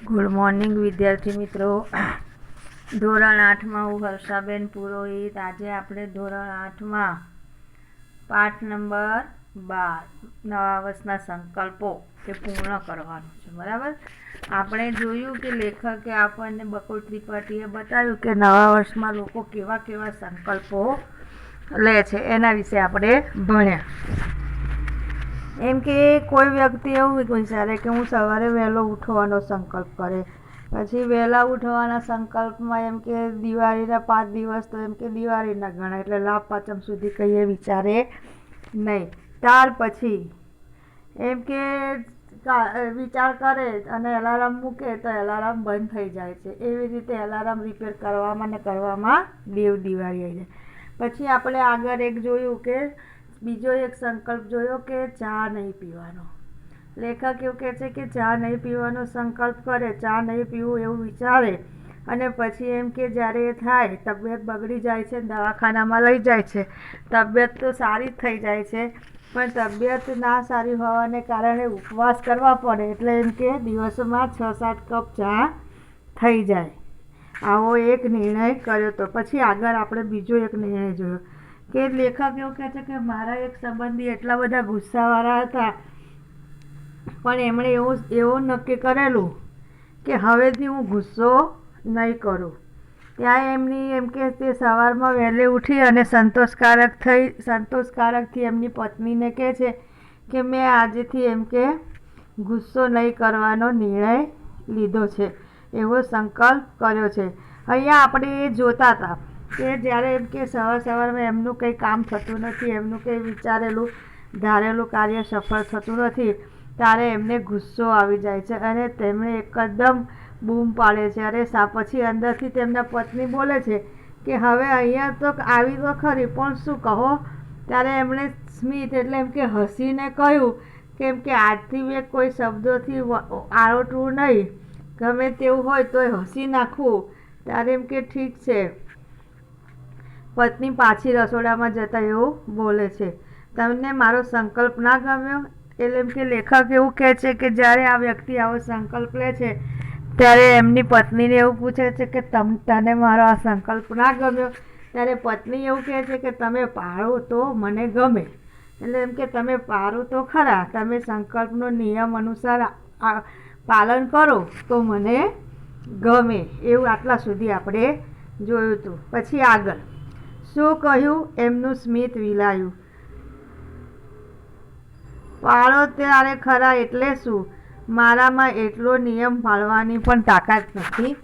Good morning વિદ્યાર્થી મિત્રો. ધોરણ 8માં હું હર્ષાબેન પુરોહિત. આજે આપણે ધોરણ 8માં પાઠ નંબર 12 નવા વર્ષના સંકલ્પો એ પૂર્ણ કરવાનું છે. બરાબર. આપણે જોયું કે લેખકે આપણને બકુલ ત્રિપાઠીએ બતાવ્યું કે નવા વર્ષમાં લોકો કેવા કેવા સંકલ્પો લે છે, એના વિશે આપણે ભણ્યા. એમ કે કોઈ વ્યક્તિ એવું વિચારે કે હું સવારે વહેલો ઉઠવાનો સંકલ્પ કરે, પછી વહેલા ઉઠવાના સંકલ્પમાં એમ કે દિવાળીના 5 દિવસ તો એમ કે દિવાળીના ગણાય, એટલે લાભ પાંચમ સુધી કંઈ વિચારે નહીં. ત્યાર પછી એમ કે વિચાર કરે અને એલાર્મ મૂકે તો એલાર્મ બંધ થઈ જાય છે. એવી રીતે એલાર્મ રિપેર કરવામાં ને કરવામાં દિવાળી આવી જાય. પછી આપણે આગળ એક જોયું કે બીજો એક સંકલ્પ જોયો કે ચા નહીં પીવાનો. લેખક એવું કહે છે કે ચા નહીં પીવાનો સંકલ્પ કરે, ચા નહીં પીવું એવું વિચારે, અને પછી એમ કે જ્યારે એ થાય તબિયત બગડી જાય છે, દવાખાનામાં લઈ જાય છે. તબિયત તો સારી જ થઈ જાય છે, પણ તબિયત ના સારી હોવાને કારણે ઉપવાસ કરવા પડે, એટલે એમ કે દિવસમાં 6-7 કપ ચા થઈ જાય. આવો એક નિર્ણય કર્યો હતો. પછી આગળ આપણે બીજો એક નિર્ણય જોયો કે લેખક એવું કહે છે કે મારા એક સંબંધી એટલા બધા ગુસ્સાવાળા હતા, પણ એમણે એવું નક્કી કરેલું કે હવેથી હું ગુસ્સો નહીં કરું. ત્યાં એમની એમ કે તે સવારમાં વહેલે ઉઠી અને સંતોષકારકથી એમની પત્નીને કહે છે કે મેં આજથી એમ કે ગુસ્સો નહીં કરવાનો નિર્ણય લીધો છે, એવો સંકલ્પ કર્યો છે. અહીંયા આપણે એ જોતા હતા કે જ્યારે એમ કે સવારમાં એમનું કંઈ કામ થતું નથી, એમનું કંઈ વિચારેલું ધારેલું કાર્ય સફળ થતું નથી, ત્યારે એમને ગુસ્સો આવી જાય છે અને તેમણે એકદમ બૂમ પાડે છે. અરે પછી અંદરથી તેમના પત્ની બોલે છે કે હવે અહીંયા તો આવી તો ખરી, પણ શું કહો? ત્યારે એમણે સ્મિત એટલે એમ કે હસીને કહ્યું કે એમ કે આજથી મેં કોઈ શબ્દોથી આરોટવું નહીં, ગમે તેવું હોય તોય હસી નાખવું. ત્યારે એમ કે ઠીક છે. પત્ની પાછી રસોડામાં જતા એવું બોલે છે, તમને મારો સંકલ્પ ના ગમ્યો? એટલે એમ કે લેખક એવું કહે છે કે જ્યારે આ વ્યક્તિ આવો સંકલ્પ લે છે ત્યારે એમની પત્નીને એવું પૂછે છે કે તને મારો આ સંકલ્પ ના ગમ્યો? ત્યારે પત્ની એવું કહે છે કે તમે પાળો તો મને ગમે. એટલે એમ કે તમે પાળો તો ખરા, તમે સંકલ્પનો નિયમ અનુસાર પાલન કરો તો મને ગમે. એવું આટલા સુધી આપણે જોયું હતું. પછી આગળ શું કહ્યું? એમનું સ્મિત વિલાયું. પાળો ત્યારે ખરા એટલે શું? મારામાં એટલો નિયમ પાળવાની પણ તાકાત નથી.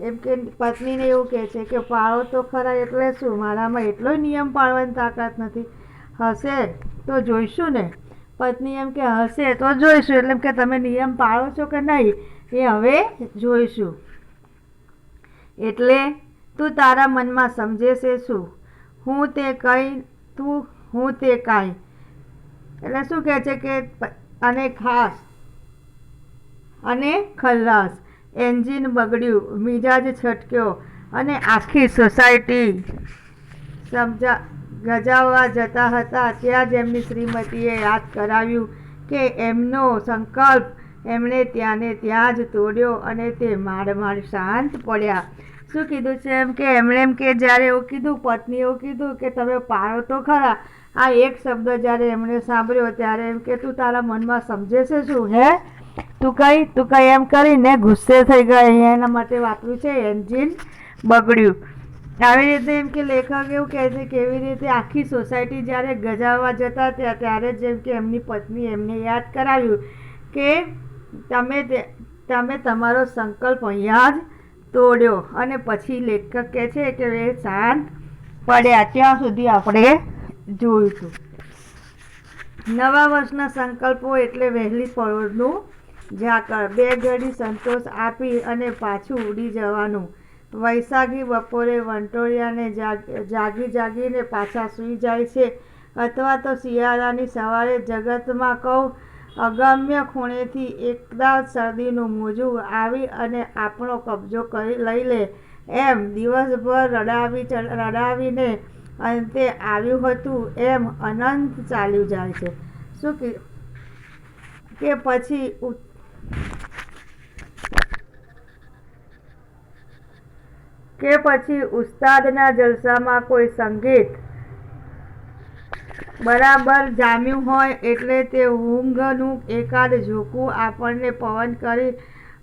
એમ કે પત્નીને એવું કહે છે કે પાળો તો ખરા એટલે શું? મારામાં એટલો નિયમ પાળવાની તાકાત નથી. હશે તો જોઈશું ને. પત્ની એમ કે હશે તો જોઈશું, એટલે કે તમે નિયમ પાળો છો કે નહીં એ હવે જોઈશું. એટલે તું તારા મનમાં સમજે છે શું? હું તે કંઈ, તું હું તે કાંઈ. એટલે શું કહે છે કે અને ખાસ અને ખલ્લાસ. એન્જિન બગડ્યું, મિજાજ છટક્યો અને આખી સોસાયટી ગજાવવા જતા હતા ત્યાં જ એમની શ્રીમતીએ યાદ કરાવ્યું કે એમનો સંકલ્પ એમણે ત્યાંને ત્યાં જ તોડ્યો અને તે માંડ શાંત પડ્યા. શું કીધું છે? એમ કે એમણે એમ કે જ્યારે એવું કીધું, પત્ની એવું કીધું કે તમે પાળો તો ખરા, આ એક શબ્દ જ્યારે એમણે સાંભળ્યો ત્યારે એમ કે તું તારા મનમાં સમજે છે શું? હે તું કઈ એમ કરીને ગુસ્સે થઈ ગઈ. એના માટે વાપર્યું છે એન્જિન બગડ્યું. આવી રીતે એમ કે લેખક એવું કહે છે કે એવી રીતે આખી સોસાયટી જ્યારે ગજાવવા જતા હતા ત્યારે જ એમ કે એમની પત્ની એમને યાદ કરાવ્યું કે તમે તમારો સંકલ્પ અહીંયા જ તોડ્યો. અને પછી લેખક કહે છે કે એ શાંત પડ્યા. ત્યાં સુધી આપણે જોયું હતું. નવા વર્ષના સંકલ્પો એટલે વહેલી પરોઢનું ઝાકળ, 2 ઘડી સંતોષ આપી અને પાછું ઉડી જવાનું. વૈશાખી બપોરે વંટોળિયાને જાગીને પાછા સૂઈ જાય છે, અથવા તો શિયાળાની સવારે જગતમાં કહું અગમ્ય ખૂણેથી એકદમ શરદીનું મોજું આવી અને આપણો કબજો લઈ લે. એમ દિવસભર રડાવીને અંતે આવ્યું હતું એમ અનંત ચાલ્યું જાય છે. શું કે પછી કે પછી ઉસ્તાદના જલસામાં કોઈ સંગીત બરાબર જામ્યું હોય એટલે તે ઊંઘનું એકાદ ઝોકું આપણને પવન કરી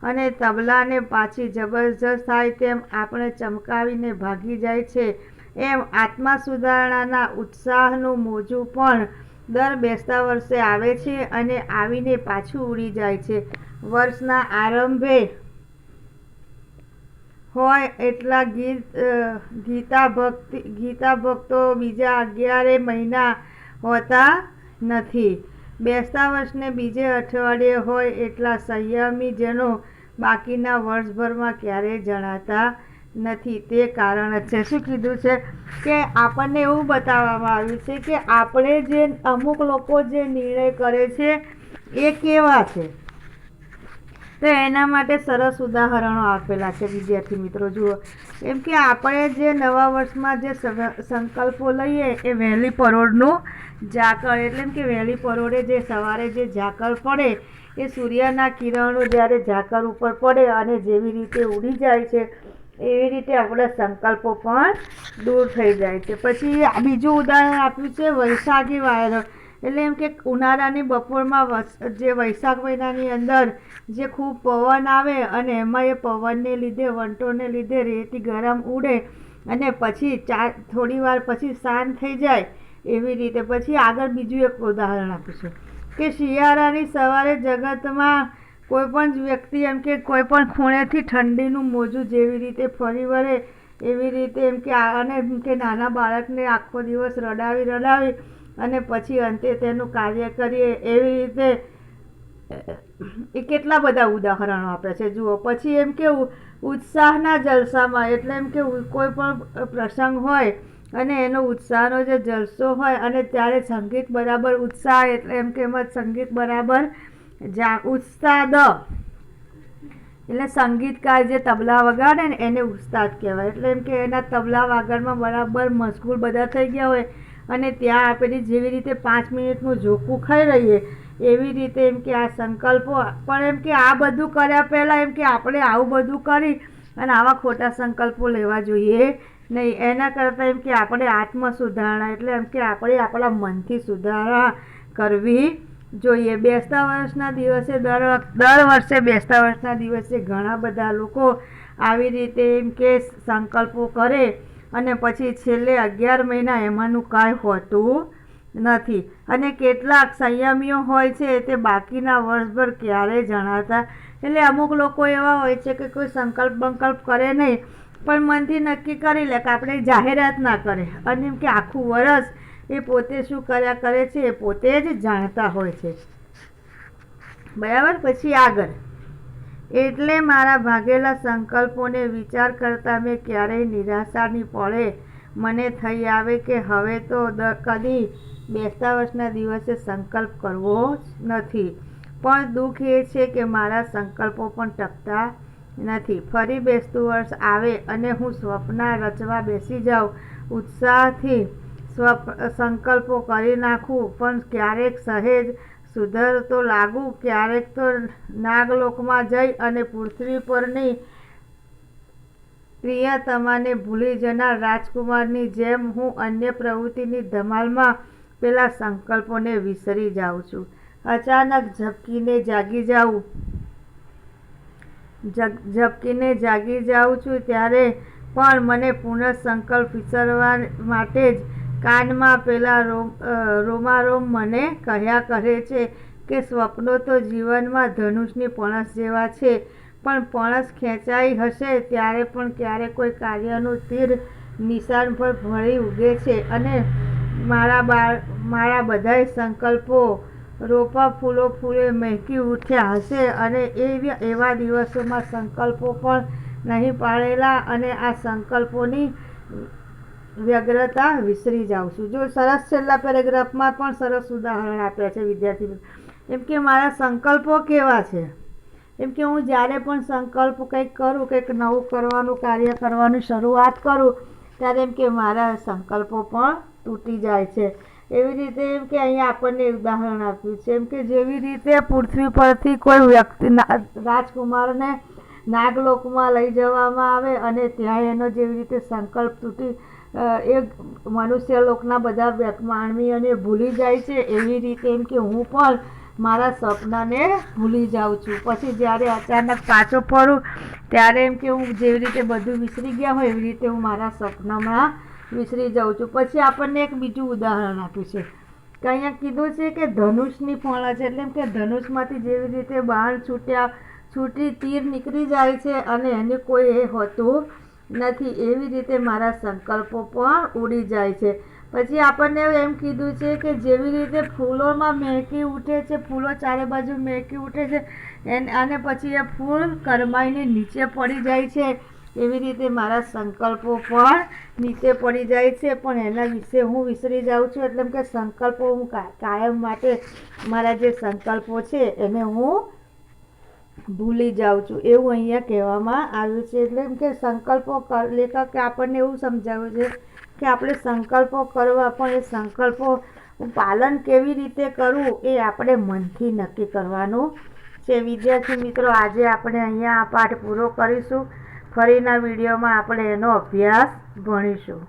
અને તબલાને પાછી જબરજસ્ત થાય તેમ આપણે ચમકાવીને ભાગી જાય છે, એમ આત્મા સુધારણાના ઉત્સાહનું મોજું પણ દર બેસતા વર્ષે આવે છે અને આવીને પાછું ઉડી જાય છે. વર્ષના આરંભે હોય એટલા ગીતા ભક્તો બીજા 11 મહિના હોતા નથી. બેસતા વર્ષને બીજે અઠવાડિયે હોય એટલા સંયમી જનો બાકીના વર્ષભરમાં ક્યારેય જણાતા નથી. તે કારણ જ છે. શું કીધું છે કે આપણને એવું બતાવવામાં આવ્યું છે કે આપણે જે અમુક લોકો જે નિર્ણય કરે છે એ કેવા છે, તો એના માટે સરસ ઉદાહરણો આપેલા છે. વિદ્યાર્થી મિત્રો જુઓ, કેમ કે આપણે જે નવા વર્ષમાં જે સંકલ્પો લઈએ એ વહેલી પરોઢનું ઝાકળ, એટલે કે વહેલી પરોઢે જે સવારે જે ઝાકળ પડે એ સૂર્યના કિરણો જ્યારે ઝાકળ ઉપર પડે અને જેવી રીતે ઉડી જાય છે એવી રીતે આપણા સંકલ્પો પણ દૂર થઈ જાય છે. પછી બીજું ઉદાહરણ આપ્યું છે વૈશાખી વાયરો, એટલે એમ કે ઉનાળાની બપોરમાં જે વૈશાખ મહિનાની અંદર જે ખૂબ પવન આવે અને એમાં એ પવનને લીધે વંટોને લીધે રેતી ગરમ ઉડે અને પછી થોડી વાર પછી શાંત થઈ જાય એવી રીતે. પછી આગળ બીજું એક ઉદાહરણ આપીશું કે શિયાળાની સવારે જગતમાં કોઈ પણ વ્યક્તિ એમ કે કોઈ પણ ખૂણેથી ઠંડીનું મોજું જેવી રીતે ફરી વળે એવી રીતે એમ કે અને એમ કે નાના બાળકને આખો દિવસ રડાવી અને પછી અંતે તેનું કાર્ય કરીએ એવી રીતે એ કેટલા બધા ઉદાહરણો આપ્યા છે. જુઓ, પછી એમ કે ઉત્સાહના જલસામાં, એટલે એમ કે કોઈ પણ પ્રસંગ હોય અને એનો ઉત્સાહનો જે જલસો હોય અને ત્યારે સંગીત બરાબર ઉત્સાહ, એટલે એમ કે એમાં સંગીત બરાબર ઉસ્તાદ, એટલે સંગીતકાર જે તબલા વગાડે ને એને ઉસ્તાદ કહેવાય. એટલે એમ કે એના તબલા વાગડમાં બરાબર મશગુલ બધા થઈ ગયા હોય અને ત્યાં આપેલી જેવી રીતે 5 મિનિટનું ઝોકું ખાઈ રહીએ એવી રીતે એમ કે આ સંકલ્પો. પણ એમ કે આ બધું કર્યા પહેલાં એમ કે આપણે આવું બધું કરી અને આવા ખોટા સંકલ્પો લેવા જોઈએ નહીં. એના કરતાં એમ કે આપણે આત્મ સુધારણા, એટલે એમ કે આપણે આપણા મનથી સુધારણા કરવી જોઈએ. બેસતા વર્ષના દિવસે દર વર્ષે બેસતા વર્ષના દિવસે ઘણા બધા લોકો આવી રીતે એમ કે સંકલ્પો કરે અને પછી છેલ્લે 11 મહિના એમાંનું કાંઈ હોતું નથી. અને કેટલાક સંયમીઓ હોય છે તે બાકીના વર્ષભર ક્યારેય જણાતા. એટલે અમુક લોકો એવા હોય છે કે કોઈ સંકલ્પ કરે નહીં પણ મનથી નક્કી કરી લે કે આપણે જાહેરાત ના કરે અને એમ કે આખું વર્ષ એ પોતે શું કર્યા કરે છે એ પોતે જ જાણતા હોય છે. બરાબર. પછી આગળ, એટલે મારા ભાગેલા સંકલ્પોને વિચાર કરતાં મેં ક્યારેય નિરાશા નહીં પડે. મને થઈ આવે કે હવે તો કદી બેસતા વર્ષના દિવસે સંકલ્પ કરવો જ નથી. પણ દુઃખ એ છે કે મારા સંકલ્પો પણ ટકતા નથી. ફરી બેસતું વર્ષ આવે અને હું સ્વપ્ન રચવા બેસી જાઉં, ઉત્સાહથી સંકલ્પો કરી નાખું, પણ ક્યારેક સહેજ સુધરતો લાગુ, ક્યારેક તો નાગલોકમાં જઈ અને પૃથ્વી પરની પ્રિયતમાને ભૂલી જનાર રાજકુમારની જેમ હું અન્ય પ્રવૃત્તિની ધમાલમાં પેલા સંકલ્પોને વિસરી જાઉં છું. અચાનક ઝબકીને જાગી જાઉં છું ત્યારે પણ મને પુનઃ સંકલ્પ વિસરવા માટે જ કાનમાં પેલા રોમારોમ મને કહ્યા કરે છે કે સ્વપ્નો તો જીવનમાં ધનુષની પણસ જેવા છે, પણ પણસ ખેંચાઈ હશે ત્યારે પણ ક્યારેક કોઈ કાર્યનું તીર નિશાન પર ભળી ઉગે છે અને મારા બધાય સંકલ્પો રોપા ફૂલો ફૂલે મહેકી ઉઠ્યા હશે અને એવા દિવસોમાં સંકલ્પો પણ નહીં પાળેલા અને આ સંકલ્પોની વ્યગ્રતા વિસરી જાઉં છું. જો સરસ છેલ્લા પેરેગ્રાફમાં પણ સરસ ઉદાહરણ આપ્યા છે વિદ્યાર્થી. એમ કે મારા સંકલ્પો કેવા છે, એમ કે હું જ્યારે પણ સંકલ્પ કંઈક કરું, કંઈક નવું કરવાનું કાર્ય કરવાની શરૂઆત કરું ત્યારે એમ કે મારા સંકલ્પો પણ તૂટી જાય છે. એવી રીતે એમ કે અહીંયા આપણને ઉદાહરણ આપ્યું છે એમ કે જેવી રીતે પૃથ્વી પરથી કોઈ વ્યક્તિ રાજકુમારને નાગલોકમાં લઈ જવામાં આવે અને ત્યાં એનો જેવી રીતે સંકલ્પ તૂટી એ મનુષ્ય લોકના બધા માનવી અને ભૂલી જાય છે, એવી રીતે એમ કે હું પણ મારા સપનાને ભૂલી જાઉં છું. પછી જ્યારે અચાનક પાછો ફરું ત્યારે એમ કે હું જેવી રીતે બધું વિસરી ગયા હોય એવી રીતે હું મારા સપનામાં વિસરી જાઉં છું. પછી આપણને એક બીજું ઉદાહરણ આપ્યું છે કે અહીંયા કીધું છે કે ધનુષની ફોળા છે, એટલે કે ધનુષમાંથી જેવી રીતે બાણ છૂટી તીર નીકળી જાય છે અને એને કોઈ એ હોતું નથી, એવી રીતે મારા સંકલ્પો પણ ઉડી જાય છે. પછી આપણને એમ કીધું છે કે જેવી રીતે ફૂલોમાં મહેકી ઉઠે છે, ફૂલો ચારે બાજુ મહેકી ઉઠે છે અને પછી એ ફૂલ કરમાઈને નીચે પડી જાય છે, એવી રીતે મારા સંકલ્પો પણ નીચે પડી જાય છે, પણ એના વિશે હું વિસરી જાઉં છું. એટલે કે સંકલ્પો હું કાયમ માટે મારા જે સંકલ્પો છે એને હું ભૂલી જાઉં છું, એવું અહીંયા કહેવામાં આવ્યું છે. એટલે એમ કે સંકલ્પો લેખકે આપણને એવું સમજાવ્યું છે કે આપણે સંકલ્પો કરવા, પણ એ સંકલ્પો પાલન કેવી રીતે કરવું એ આપણે મનથી નક્કી કરવાનું છે. વિદ્યાર્થી મિત્રો, આજે આપણે અહીંયા આ પાઠ પૂરો કરીશું. ફરીના વિડીયોમાં આપણે એનો અભ્યાસ ભણીશું.